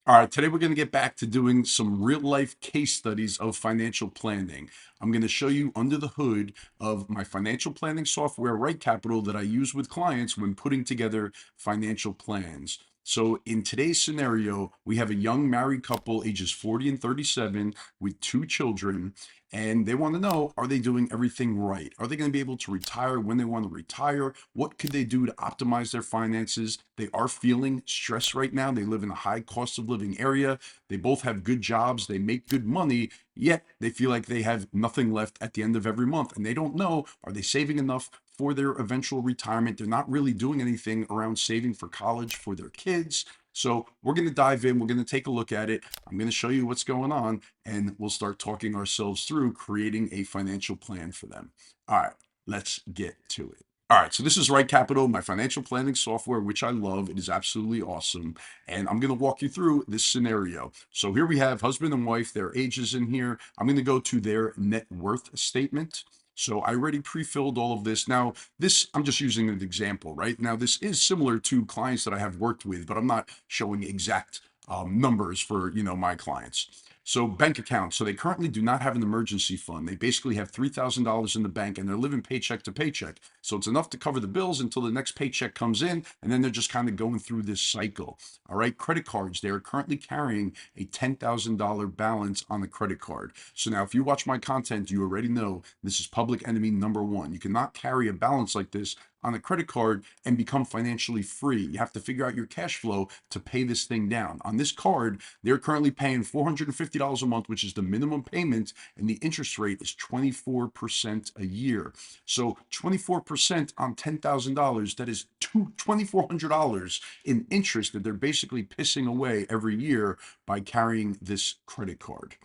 All right, today we're going to get back to doing some real life case studies of financial planning. I'm going to show you under the hood of my financial planning software, RightCapital, that I use with clients when putting together financial plans. So, in today's scenario, we have a young married couple, ages 40 and 37, with two children, and they want to know, are they doing everything right? Are they going to be able to retire when they want to retire? What could they do to optimize their finances? They are feeling stress right now. They live in a high cost of living area. They both have good jobs. They make good money, yet they feel like they have nothing left at the end of every month. And they don't know, are they saving enough for their eventual retirement? They're not really doing anything around saving for college for their kids. So we're going to dive in. We're going to take a look at it. I'm going to show you what's going on, and we'll start talking ourselves through creating a financial plan for them. All right, let's get to it. All right, so this is RightCapital, my financial planning software, which I love. It is absolutely awesome. And I'm going to walk you through this scenario. So here we have husband and wife, their ages in here. I'm going to go to their net worth statement. So I already pre-filled all of this. Now, this, I'm just using an example, right? Now, this is similar to clients that I have worked with, but I'm not showing exact numbers for, my clients. So bank accounts. So they currently do not have an emergency fund. They basically have $3,000 in the bank and they're living paycheck to paycheck. So it's enough to cover the bills until the next paycheck comes in. And then they're just kind of going through this cycle. All right. Credit cards. They are currently carrying a $10,000 balance on the credit card. So now if you watch my content, you already know this is public enemy number one. You cannot carry a balance like this on a credit card and become financially free. You have to figure out your cash flow to pay this thing down. On this card, they're currently paying $450 a month, which is the minimum payment, and the interest rate is 24% a year. So 24% on $10,000, that is $2,400 in interest that they're basically pissing away every year by carrying this credit card.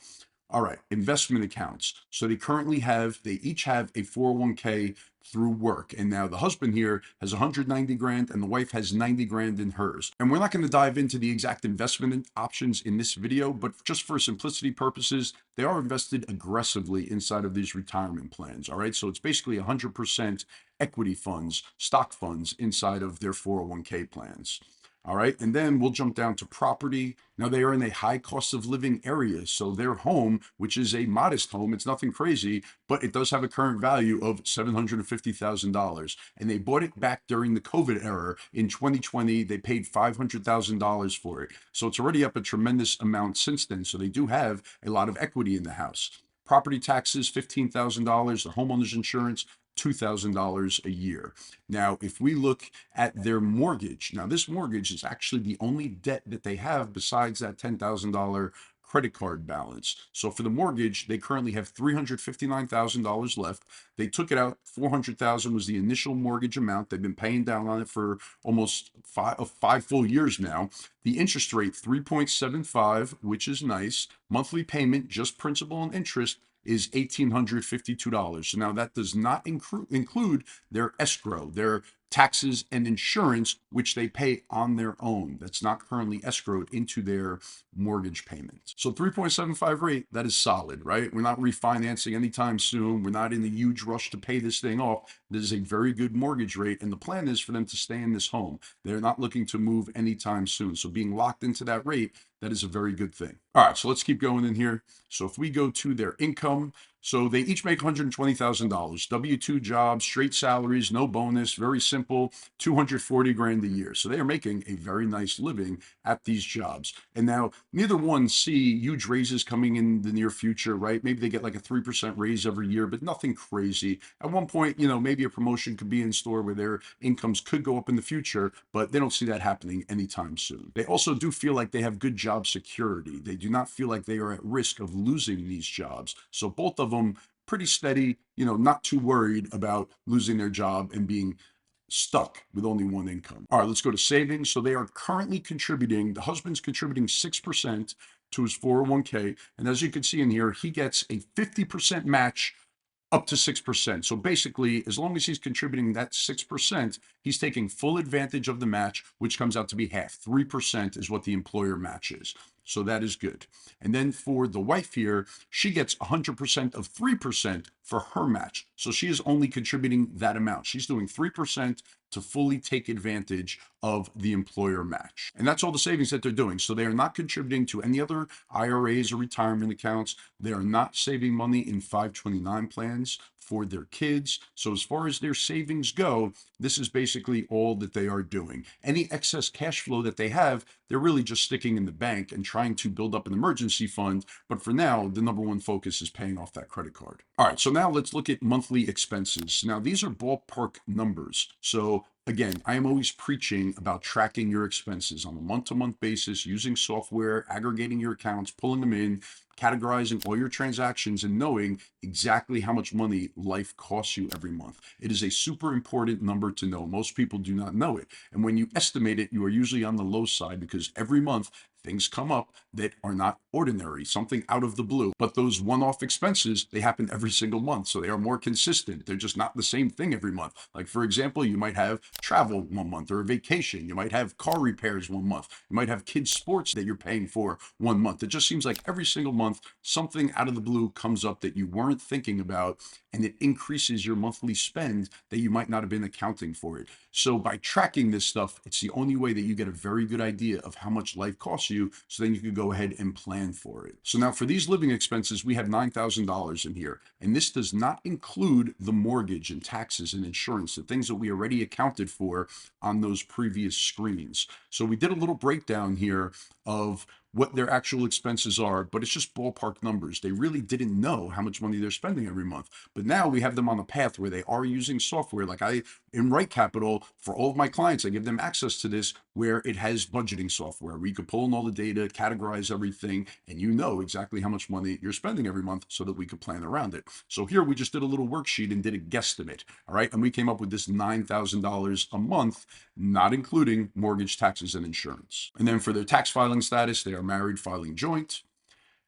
All right, investment accounts. So they each have a 401k through work. And now the husband here has 190 grand and the wife has 90 grand in hers. And we're not going to dive into the exact investment options in this video, but just for simplicity purposes, they are invested aggressively inside of these retirement plans. All right, so it's basically 100% equity funds, stock funds inside of their 401k plans. All right, and then we'll jump down to property. Now they are in a high cost of living area, so their home, which is a modest home, it's nothing crazy, but it does have a current value of $750,000. And they bought it back during the COVID era in 2020. They paid $500,000 for it, so it's already up a tremendous amount since then. So they do have a lot of equity in the house. Property taxes, $15,000. The homeowner's insurance, $2,000 a year. Now, if we look at their mortgage, now this mortgage is actually the only debt that they have besides that $10,000 credit card balance. So for the mortgage, they currently have $359,000 left. They took it out. $400,000 was the initial mortgage amount. They've been paying down on it for almost five full years now. The interest rate, 3.75, which is nice. Monthly payment, just principal and interest, is $1,852. So now that does not include their escrow, their taxes and insurance, which they pay on their own. That's not currently escrowed into their mortgage payments. So 3.75 rate, that is solid, right? We're not refinancing anytime soon. We're not in a huge rush to pay this thing off. This is a very good mortgage rate. And the plan is for them to stay in this home. They're not looking to move anytime soon. So being locked into that rate, that is a very good thing. All right, so let's keep going in here. So if we go to their income, so they each make $120,000, W-2 jobs, straight salaries, no bonus, very simple, 240 grand a year. So they are making a very nice living at these jobs. And now neither one see huge raises coming in the near future, right? Maybe they get like a 3% raise every year, but nothing crazy. At one point, maybe a promotion could be in store where their incomes could go up in the future, but they don't see that happening anytime soon. They also do feel like they have good job security. They do not feel like they are at risk of losing these jobs. So both of them pretty steady, not too worried about losing their job and being stuck with only one income. All right, let's go to savings. So they are currently contributing, the husband's contributing 6% to his 401k. And as you can see in here, he gets a 50% match up to 6%. So basically, as long as he's contributing that 6%, he's taking full advantage of the match, which comes out to be half. 3% is what the employer matches. So that is good. And then for the wife here, she gets 100% of 3% for her match. So she is only contributing that amount. She's doing 3%. to fully take advantage of the employer match. And that's all the savings that they're doing. So they are not contributing to any other IRAs or retirement accounts. They are not saving money in 529 plans for their kids. So as far as their savings go, this is basically all that they are doing. Any excess cash flow that they have, they're really just sticking in the bank and trying to build up an emergency fund. But for now, the number one focus is paying off that credit card. All right, so now let's look at monthly expenses. Now, these are ballpark numbers. So again, I am always preaching about tracking your expenses on a month-to-month basis, using software, aggregating your accounts, pulling them in, categorizing all your transactions, and knowing exactly how much money life costs you every month. It is a super important number to know. Most people do not know it. And when you estimate it, you are usually on the low side because every month things come up that are not ordinary, something out of the blue. But those one-off expenses, they happen every single month. So they are more consistent. They're just not the same thing every month. Like, for example, you might have travel one month or a vacation. You might have car repairs one month. You might have kids' sports that you're paying for one month. It just seems like every single month, something out of the blue comes up that you weren't thinking about, and it increases your monthly spend that you might not have been accounting for it. So by tracking this stuff, it's the only way that you get a very good idea of how much life costs you, so then you can go ahead and plan for it. So now for these living expenses, we have $9,000 in here, and this does not include the mortgage and taxes and insurance, the things that we already accounted for on those previous screens. So we did a little breakdown here of what their actual expenses are, but it's just ballpark numbers. They really didn't know how much money they're spending every month. But now we have them on a path where they are using software. Like in RightCapital, for all of my clients, I give them access to this where it has budgeting software where you can pull in all the data, categorize everything, and you know exactly how much money you're spending every month so that we could plan around it. So here we just did a little worksheet and did a guesstimate, all right? And we came up with this $9,000 a month, not including mortgage, taxes, and insurance. And then for their tax filing status, they are married filing joint.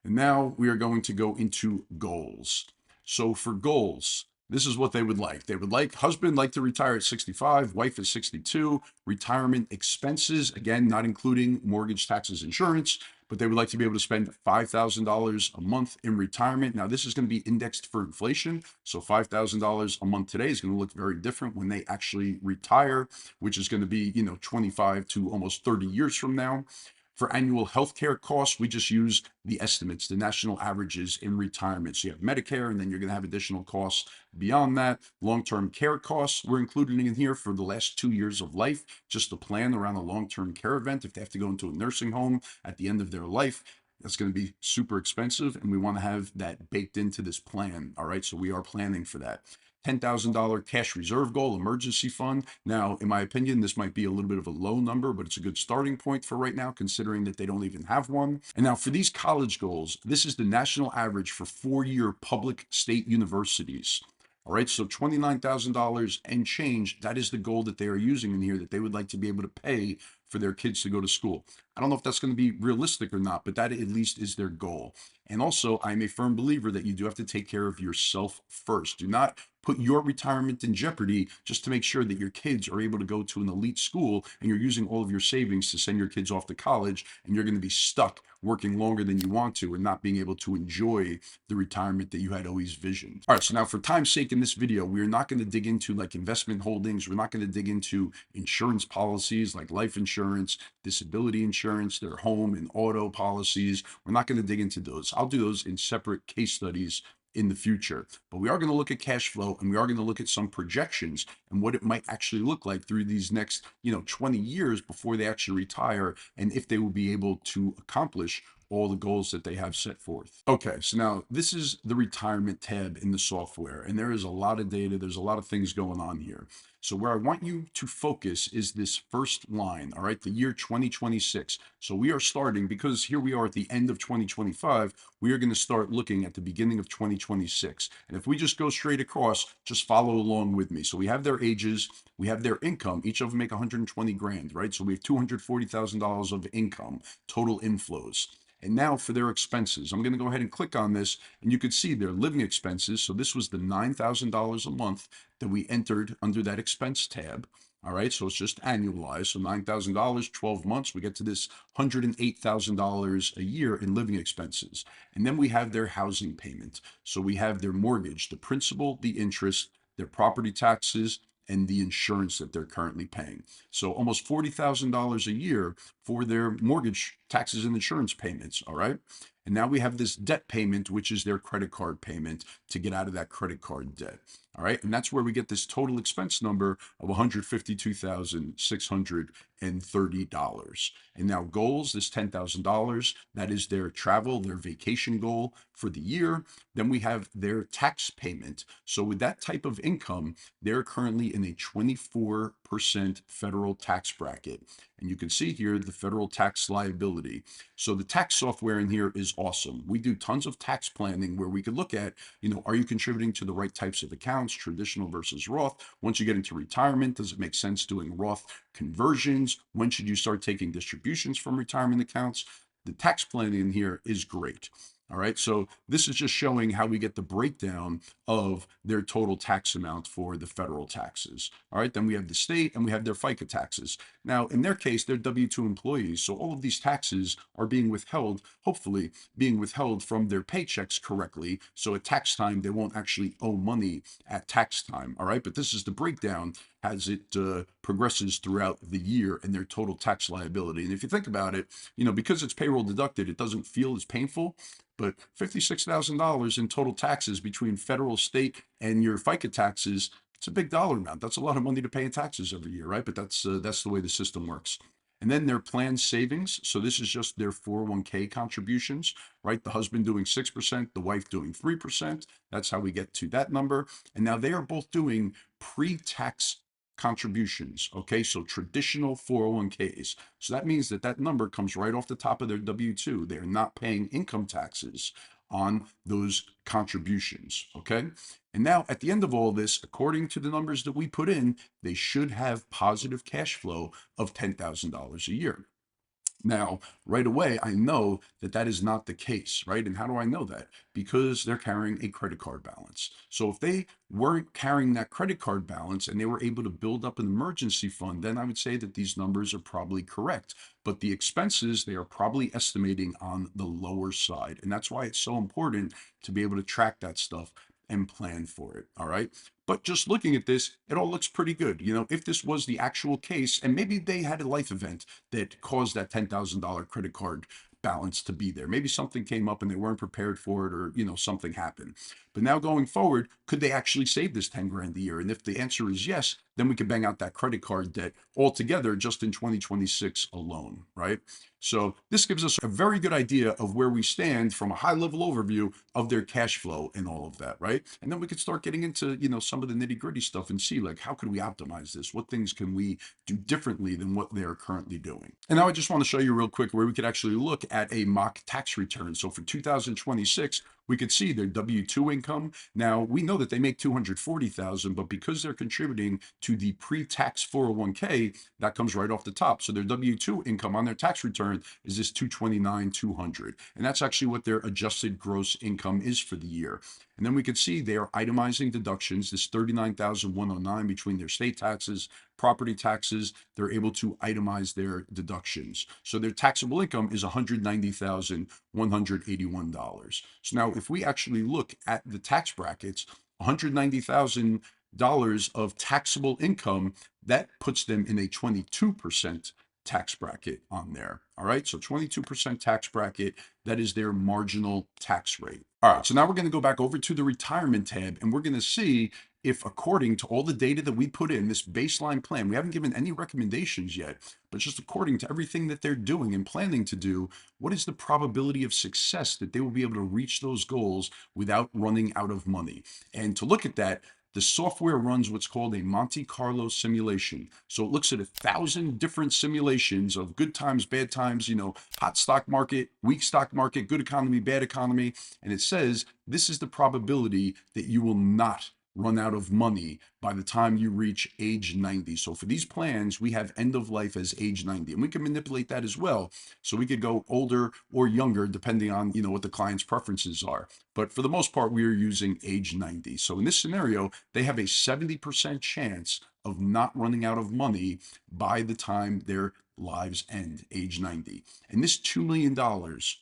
And now we are going to go into goals. So for goals, this is what they would like. They would like husband like to retire at 65, wife at 62, retirement expenses, again, not including mortgage, taxes, insurance, but they would like to be able to spend $5,000 a month in retirement. Now, this is going to be indexed for inflation. So $5,000 a month today is going to look very different when they actually retire, which is going to be, 25 to almost 30 years from now. For annual healthcare costs, we just use the estimates, the national averages in retirement. So you have Medicare, and then you're going to have additional costs beyond that. Long-term care costs, we're including in here for the last 2 years of life, just to plan around a long-term care event. If they have to go into a nursing home at the end of their life, that's going to be super expensive, and we want to have that baked into this plan. All right, so we are planning for that. $10,000 cash reserve goal, emergency fund. Now, in my opinion, this might be a little bit of a low number, but it's a good starting point for right now, considering that they don't even have one. And now for these college goals, this is the national average for 4-year public state universities. All right, so $29,000 and change, that is the goal that they are using in here, that they would like to be able to pay for their kids to go to school. I don't know if that's going to be realistic or not, but that at least is their goal. And also, I'm a firm believer that you do have to take care of yourself first. Do not put your retirement in jeopardy just to make sure that your kids are able to go to an elite school, and you're using all of your savings to send your kids off to college, and you're going to be stuck working longer than you want to and not being able to enjoy the retirement that you had always visioned. All right, so now for time's sake in this video, we're not going to dig into like investment holdings. We're not going to dig into insurance policies like life insurance, disability insurance, their home and auto policies. We're not going to dig into those. I'll do those in separate case studies in the future. But we are going to look at cash flow, and we are going to look at some projections and what it might actually look like through these next, 20 years before they actually retire, and if they will be able to accomplish all the goals that they have set forth. Okay, so now this is the retirement tab in the software, and there is a lot of data. There's a lot of things going on here. So where I want you to focus is this first line, all right, the year 2026. So we are starting, because here we are at the end of 2025, we are going to start looking at the beginning of 2026. And if we just go straight across, just follow along with me. So we have their ages, we have their income, each of them make 120 grand, right? So we have $240,000 of income, total inflows. And now for their expenses, I'm going to go ahead and click on this, and you can see their living expenses. So this was the $9,000 a month that we entered under that expense tab. All right, so it's just annualized. So $9,000, 12 months, we get to this $108,000 a year in living expenses. And then we have their housing payment. So we have their mortgage, the principal, the interest, their property taxes, and the insurance that they're currently paying. So almost $40,000 a year for their mortgage taxes and insurance payments. All right. And now we have this debt payment, which is their credit card payment to get out of that credit card debt. All right. And that's where we get this total expense number of $152,630. And now goals, this $10,000, that is their travel, their vacation goal for the year. Then we have their tax payment. So with that type of income, they're currently in a 24% federal tax bracket. And you can see here the federal tax liability. So the tax software in here is awesome. We do tons of tax planning where we could look at, are you contributing to the right types of accounts, traditional versus Roth? Once you get into retirement, does it make sense doing Roth conversions? When should you start taking distributions from retirement accounts? The tax planning in here is great. All right, so this is just showing how we get the breakdown of their total tax amount for the federal taxes. All right, then we have the state and we have their FICA taxes. Now, in their case, they're W-2 employees, so all of these taxes are being withheld, hopefully being withheld from their paychecks correctly, so at tax time, they won't actually owe money at tax time. All right, but this is the breakdown as it progresses throughout the year and their total tax liability. And if you think about it, because it's payroll deducted, it doesn't feel as painful, but $56,000 in total taxes between federal, state, and your FICA taxes, it's a big dollar amount. That's a lot of money to pay in taxes every year, right? But that's the way the system works. And then their planned savings. So this is just their 401k contributions, right? The husband doing 6%, the wife doing 3%. That's how we get to that number. And now they are both doing pre-tax contributions. Okay, so traditional 401ks. So that means that number comes right off the top of their W-2. They're not paying income taxes on those contributions. Okay, and now at the end of all this, according to the numbers that we put in, they should have positive cash flow of $10,000 a year. Now, right away, I know that is not the case, right? And how do I know that? Because they're carrying a credit card balance. So if they weren't carrying that credit card balance and they were able to build up an emergency fund, then I would say that these numbers are probably correct. But the expenses, they are probably estimating on the lower side. And that's why it's so important to be able to track that stuff and plan for it. All right. But just looking at this, it all looks pretty good. If this was the actual case, and maybe they had a life event that caused that $10,000 credit card balance to be there. Maybe something came up and they weren't prepared for it, or something happened. But now going forward, could they actually save this 10 grand a year? And if the answer is yes, then we could bang out that credit card debt altogether just in 2026 alone, right? So this gives us a very good idea of where we stand from a high level overview of their cash flow and all of that, right? And then we could start getting into, some of the nitty gritty stuff and see like, how could we optimize this? What things can we do differently than what they're currently doing? And now I just want to show you real quick where we could actually look at a mock tax return. So for 2026, we could see their W-2 income. Now we know that they make $240,000, but because they're contributing to the pre-tax 401k, that comes right off the top. So their W-2 income on their tax return is this $229,200, and that's actually what their adjusted gross income is for the year. And then we could see they are itemizing deductions, this $39,109 between their state taxes, property taxes. They're able to itemize their deductions. So their taxable income is $190,181. So now if we actually look at the tax brackets, $190,000 of taxable income, that puts them in a 22% tax bracket on there. All right, so 22% tax bracket, that is their marginal tax rate. All right, so now we're going to go back over to the retirement tab, and we're going to see if, according to all the data that we put in this baseline plan, we haven't given any recommendations yet, but just according to everything that they're doing and planning to do, what is the probability of success that they will be able to reach those goals without running out of money? And to look at that, the software runs what's called a Monte Carlo simulation. So it looks at 1,000 different simulations of good times, bad times, hot stock market, weak stock market, good economy, bad economy. And it says this is the probability that you will not run out of money by the time you reach age 90. So for these plans, we have end of life as age 90, and we can manipulate that as well. So we could go older or younger depending on, what the client's preferences are. But for the most part, we are using age 90. So in this scenario, they have a 70% chance of not running out of money by the time their lives end, age 90. And this $2 million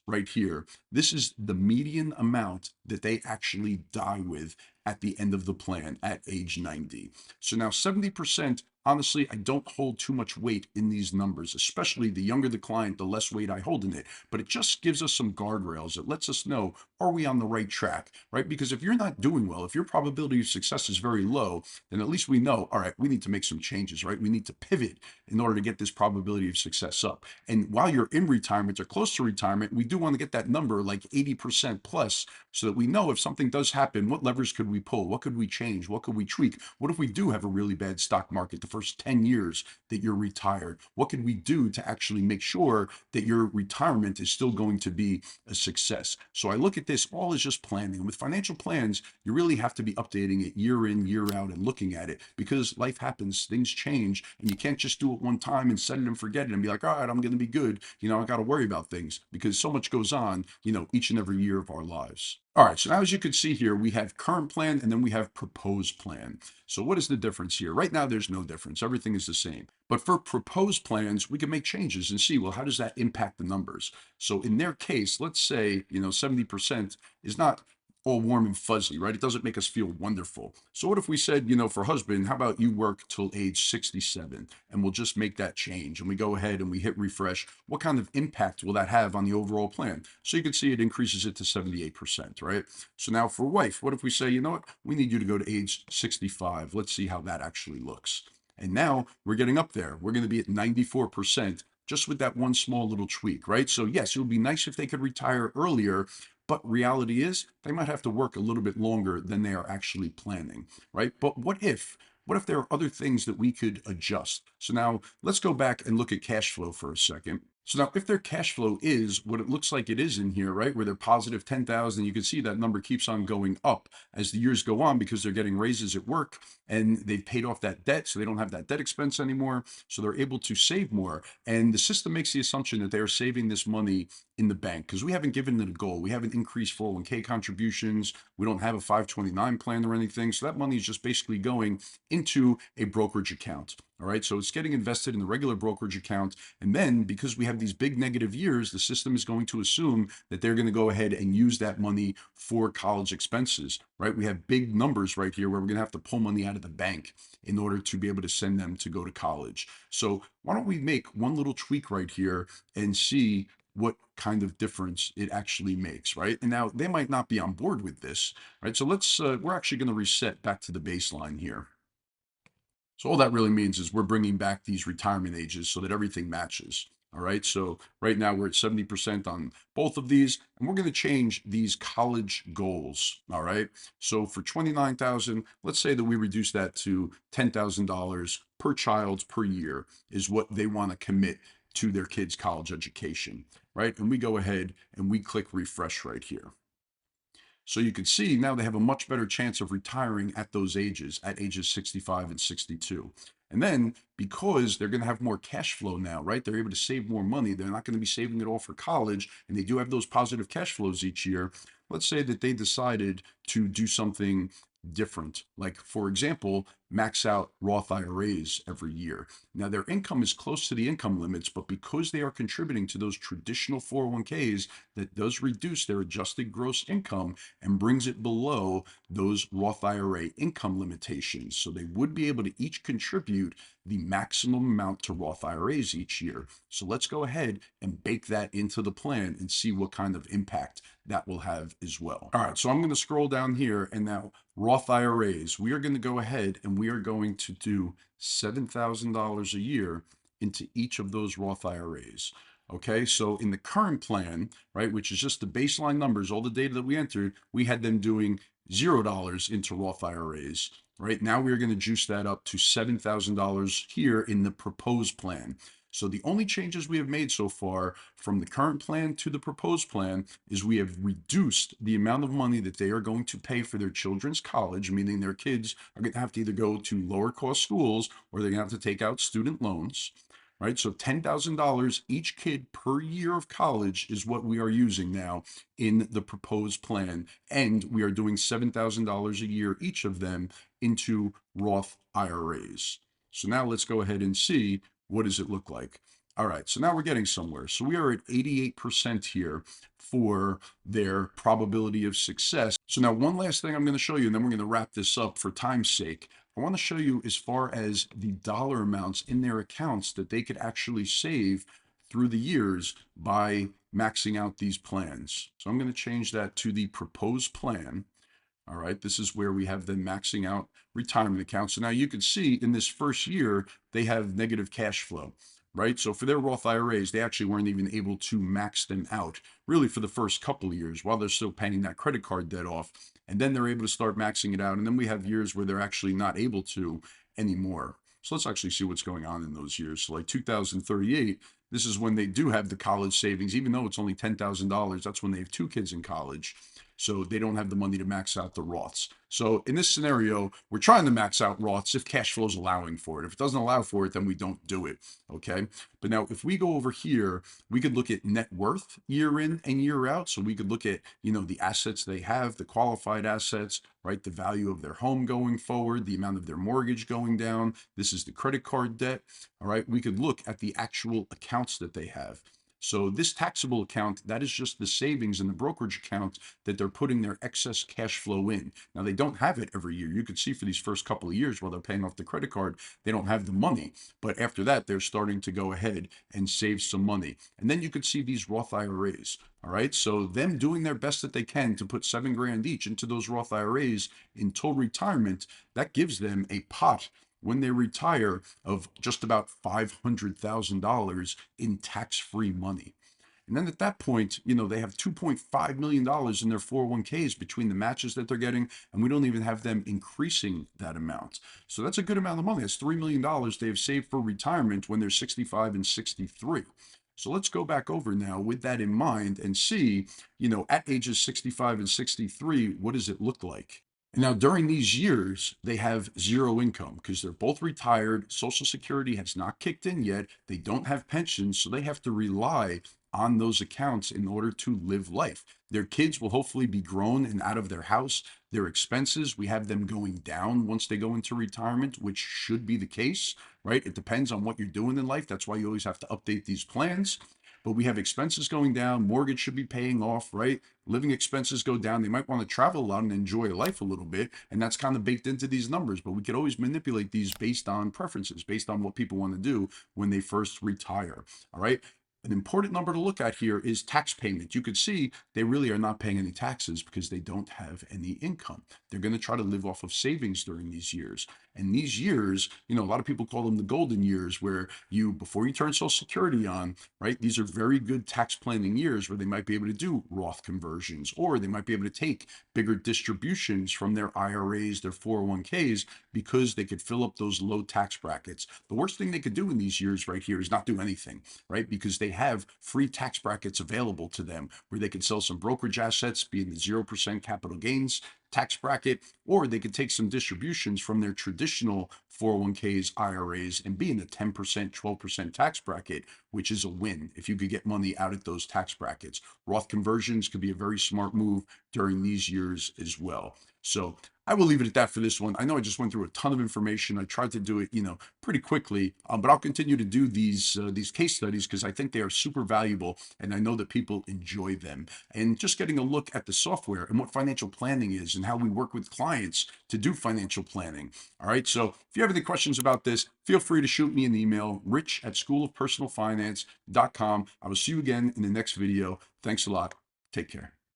right here, this is the median amount that they actually die with at the end of the plan at age 90. So now 70%, honestly, I don't hold too much weight in these numbers, especially the younger the client, the less weight I hold in it. But it just gives us some guardrails. It lets us know, are we on the right track, right? Because if you're not doing well, if your probability of success is very low, then at least we know, all right, we need to make some changes, right? We need to pivot in order to get this probability of success up. And while you're in retirement or close to retirement, we do want to get that number like 80% plus so that we know if something does happen, what levers could we pull? What could we change? What could we tweak? What if we do have a really bad stock market the first 10 years that you're retired? What can we do to actually make sure that your retirement is still going to be a success? So I look at this all as just planning. With financial plans, you really have to be updating it year in, year out, and looking at it because life happens, things change, and you can't just do it one time and set it and forget it and be like, all right, I'm going to be good. I got to worry about things because so much goes on, each and every year of our lives. All right, so now as you can see here, we have current plan and then we have proposed plan. So what is the difference here? Right now, there's no difference. Everything is the same. But for proposed plans, we can make changes and see, well, how does that impact the numbers? So in their case, let's say, 70% is not all warm and fuzzy, right? It doesn't make us feel wonderful. So what if we said, for husband, how about you work till age 67 and we'll just make that change and we go ahead and we hit refresh. What kind of impact will that have on the overall plan? So you can see it increases it to 78%, right? So now for wife, what if we say, you know what, we need you to go to age 65. Let's see how that actually looks. And now we're getting up there. We're going to be at 94% just with that one small little tweak, right? So yes, it would be nice if they could retire earlier, but reality is they might have to work a little bit longer than they are actually planning, right? But what if there are other things that we could adjust? So now let's go back and look at cash flow for a second. So now if their cash flow is what it looks like it is in here, right, where they're positive 10,000, you can see that number keeps on going up as the years go on because they're getting raises at work and they've paid off that debt, so they don't have that debt expense anymore, so they're able to save more. And the system makes the assumption that they are saving this money in the bank because we haven't given it a goal. We haven't increased 401k contributions. We don't have a 529 plan or anything. So that money is just basically going into a brokerage account. All right. So it's getting invested in the regular brokerage account. And then because we have these big negative years, the system is going to assume that they're going to go ahead and use that money for college expenses, right? We have big numbers right here where we're going to have to pull money out of the bank in order to be able to send them to go to college. So why don't we make one little tweak right here and see what kind of difference it actually makes, right? And now they might not be on board with this, right? So we're actually going to reset back to the baseline here. So all that really means is we're bringing back these retirement ages so that everything matches. All right. So right now we're at 70% on both of these, and we're going to change these college goals. All right. So for 29,000, let's say that we reduce that to $10,000 per child per year is what they want to commit to their kids' college education. Right. And we go ahead and we click refresh right here. So you can see now they have a much better chance of retiring at those ages, at ages 65 and 62. And then because they're going to have more cash flow now, right? They're able to save more money. They're not going to be saving it all for college, and they do have those positive cash flows each year. Let's say that they decided to do something different, like for example, max out Roth IRAs every year. Now their income is close to the income limits, but because they are contributing to those traditional 401ks, that does reduce their adjusted gross income and brings it below those Roth IRA income limitations. So they would be able to each contribute the maximum amount to Roth IRAs each year. So let's go ahead and bake that into the plan and see what kind of impact that will have as well. All right, so I'm going to scroll down here, and now Roth IRAs, we are going to go ahead and we are going to do $7,000 a year into each of those Roth IRAs. Okay, so in the current plan, right, which is just the baseline numbers, all the data that we entered, we had them doing $0 into Roth IRAs. Right now, we're going to juice that up to $7,000 here in the proposed plan. So the only changes we have made so far from the current plan to the proposed plan is we have reduced the amount of money that they are going to pay for their children's college, meaning their kids are going to have to either go to lower cost schools or they're going to have to take out student loans. Right, so $10,000 each kid per year of college is what we are using now in the proposed plan, and we are doing $7,000 a year each of them into Roth IRAs. So now let's go ahead and see what does it look like. All right, so now we're getting somewhere. So we are at 88% here for their probability of success. So now one last thing I'm going to show you, and then we're going to wrap this up for time's sake. I want to show you as far as the dollar amounts in their accounts that they could actually save through the years by maxing out these plans. So I'm going to change that to the proposed plan. All right, this is where we have them maxing out retirement accounts. So now you can see in this first year, they have negative cash flow, right? So for their Roth IRAs, they actually weren't even able to max them out really for the first couple of years while they're still paying that credit card debt off. And then they're able to start maxing it out. And then we have years where they're actually not able to anymore. So let's actually see what's going on in those years. So like 2038, this is when they do have the college savings, even though it's only $10,000. That's when they have 2 kids in college. So they don't have the money to max out the Roths. So in this scenario, we're trying to max out Roths if cash flow is allowing for it. If it doesn't allow for it, then we don't do it. Okay. But now if we go over here, we could look at net worth year in and year out. So we could look at, the assets they have, the qualified assets, right? The value of their home going forward, the amount of their mortgage going down. This is the credit card debt. All right. We could look at the actual accounts that they have. So this taxable account, that is just the savings in the brokerage account that they're putting their excess cash flow in. Now, they don't have it every year. You could see for these first couple of years while they're paying off the credit card, they don't have the money. But after that, they're starting to go ahead and save some money. And then you could see these Roth IRAs. All right. So them doing their best that they can to put $7,000 each into those Roth IRAs in total retirement, that gives them a pot when they retire of just about $500,000 in tax-free money. And then at that point, they have $2.5 million in their 401ks between the matches that they're getting, and we don't even have them increasing that amount. So that's a good amount of money. That's $3 million they have saved for retirement when they're 65 and 63. So let's go back over now with that in mind and see, at ages 65 and 63, what does it look like? Now, during these years, they have zero income because they're both retired. Social Security has not kicked in yet. They don't have pensions, so they have to rely on those accounts in order to live life. Their kids will hopefully be grown and out of their house. Their expenses, we have them going down once they go into retirement, which should be the case, right? It depends on what you're doing in life. That's why you always have to update these plans. But we have expenses going down, mortgage should be paying off, right? Living expenses go down. They might want to travel a lot and enjoy life a little bit. And that's kind of baked into these numbers. But we could always manipulate these based on preferences, based on what people want to do when they first retire. All right. An important number to look at here is tax payment. You could see they really are not paying any taxes because they don't have any income. They're going to try to live off of savings during these years. And these years, a lot of people call them the golden years where before you turn Social Security on, right, these are very good tax planning years where they might be able to do Roth conversions, or they might be able to take bigger distributions from their IRAs, their 401ks, because they could fill up those low tax brackets. The worst thing they could do in these years right here is not do anything, right? Because they have free tax brackets available to them where they can sell some brokerage assets, be in the 0% capital gains tax bracket, or they could take some distributions from their traditional 401ks, IRAs, and be in the 10%, 12% tax bracket, which is a win if you could get money out at those tax brackets. Roth conversions could be a very smart move during these years as well. So I will leave it at that for this one. I know I just went through a ton of information. I tried to do it, pretty quickly, but I'll continue to do these case studies because I think they are super valuable, and I know that people enjoy them. And just getting a look at the software and what financial planning is and how we work with clients to do financial planning. All right. So if you have any questions about this, feel free to shoot me an email, rich@schoolofpersonalfinance.com. I will see you again in the next video. Thanks a lot. Take care.